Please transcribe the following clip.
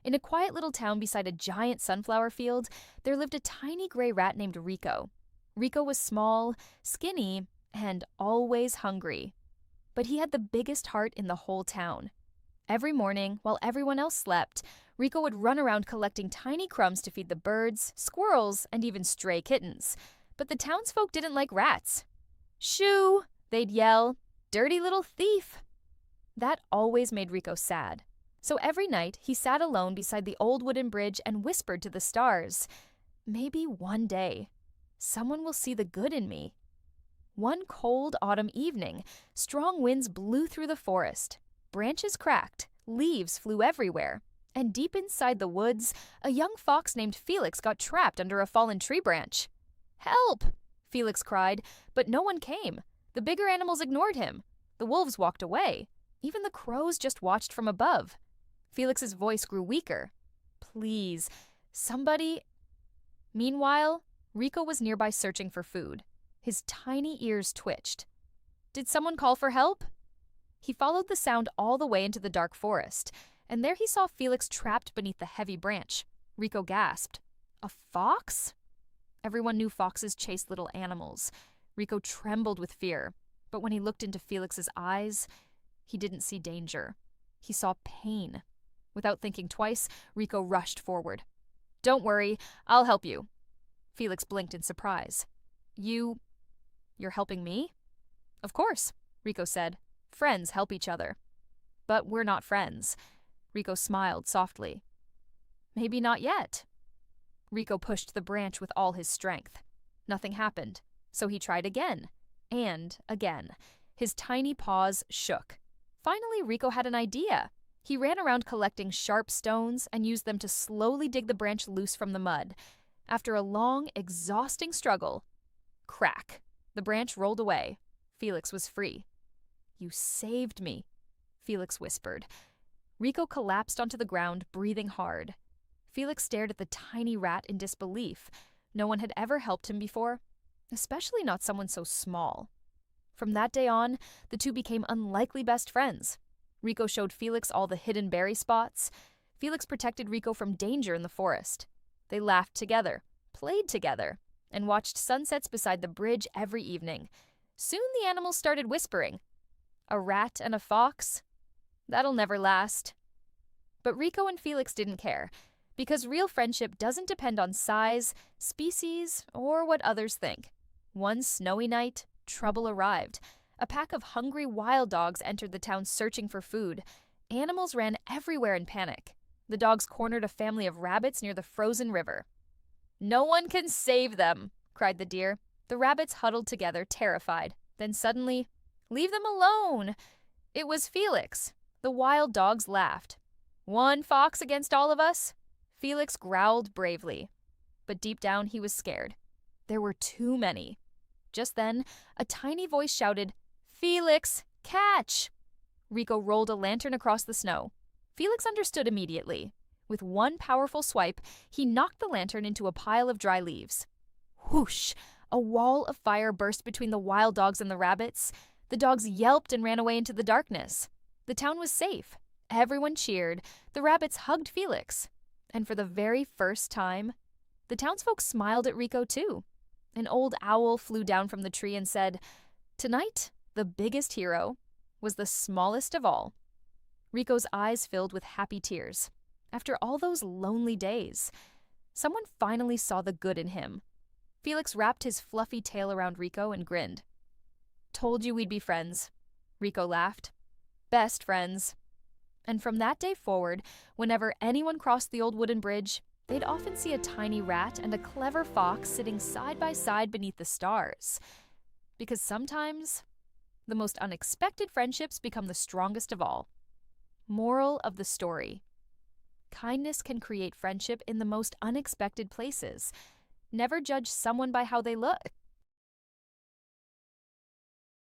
In a quiet little town beside a giant sunflower field, there lived a tiny gray rat named Rico. Rico was small, skinny, and always hungry. But he had the biggest heart in the whole town. Every morning, while everyone else slept, Rico would run around collecting tiny crumbs to feed the birds, squirrels, and even stray kittens. But the townsfolk didn't like rats. "Shoo!" they'd yell. "Dirty little thief!" That always made Rico sad. So every night, he sat alone beside the old wooden bridge and whispered to the stars, "Maybe one day, someone will see the good in me." One cold autumn evening, strong winds blew through the forest. Branches cracked, leaves flew everywhere, and deep inside the woods, a young fox named Felix got trapped under a fallen tree branch. "Help!" Felix cried, but no one came. The bigger animals ignored him. The wolves walked away. Even the crows just watched from above. Felix's voice grew weaker. "Please, somebody—" Meanwhile, Rico was nearby searching for food. His tiny ears twitched. Did someone call for help? He followed the sound all the way into the dark forest, and there he saw Felix trapped beneath the heavy branch. Rico gasped. "A fox?" Everyone knew foxes chased little animals. Rico trembled with fear, but when he looked into Felix's eyes, he didn't see danger. He saw pain. Without thinking twice, Rico rushed forward. "Don't worry, I'll help you." Felix blinked in surprise. You're helping me?" "Of course," Rico said. "Friends help each other." "But we're not friends." Rico smiled softly. "Maybe not yet." Rico pushed the branch with all his strength. Nothing happened, so he tried again, and again. His tiny paws shook. Finally, Rico had an idea. He ran around collecting sharp stones and used them to slowly dig the branch loose from the mud. After a long, exhausting struggle, crack, the branch rolled away. Felix was free. "You saved me," Felix whispered. Rico collapsed onto the ground, breathing hard. Felix stared at the tiny rat in disbelief. No one had ever helped him before, especially not someone so small. From that day on, the two became unlikely best friends. Rico showed Felix all the hidden berry spots. Felix protected Rico from danger in the forest. They laughed together, played together, and watched sunsets beside the bridge every evening. Soon the animals started whispering. A rat and a fox? That'll never last. But Rico and Felix didn't care, because real friendship doesn't depend on size, species, or what others think. One snowy night, trouble arrived. A pack of hungry wild dogs entered the town searching for food. Animals ran everywhere in panic. The dogs cornered a family of rabbits near the frozen river. "No one can save them," cried the deer. The rabbits huddled together, terrified. Then suddenly, "Leave them alone!" It was Felix. The wild dogs laughed. "One fox against all of us?" Felix growled bravely. But deep down, he was scared. There were too many. Just then, a tiny voice shouted, "Felix, catch!" Rico rolled a lantern across the snow. Felix understood immediately. With one powerful swipe, he knocked the lantern into a pile of dry leaves. Whoosh! A wall of fire burst between the wild dogs and the rabbits. The dogs yelped and ran away into the darkness. The town was safe. Everyone cheered. The rabbits hugged Felix. And for the very first time, the townsfolk smiled at Rico too. An old owl flew down from the tree and said, "Tonight, the biggest hero was the smallest of all." Rico's eyes filled with happy tears. After all those lonely days, someone finally saw the good in him. Felix wrapped his fluffy tail around Rico and grinned. "Told you we'd be friends," Rico laughed. "Best friends." And from that day forward, whenever anyone crossed the old wooden bridge, they'd often see a tiny rat and a clever fox sitting side by side beneath the stars. Because sometimes, the most unexpected friendships become the strongest of all. Moral of the story: kindness can create friendship in the most unexpected places. Never judge someone by how they look.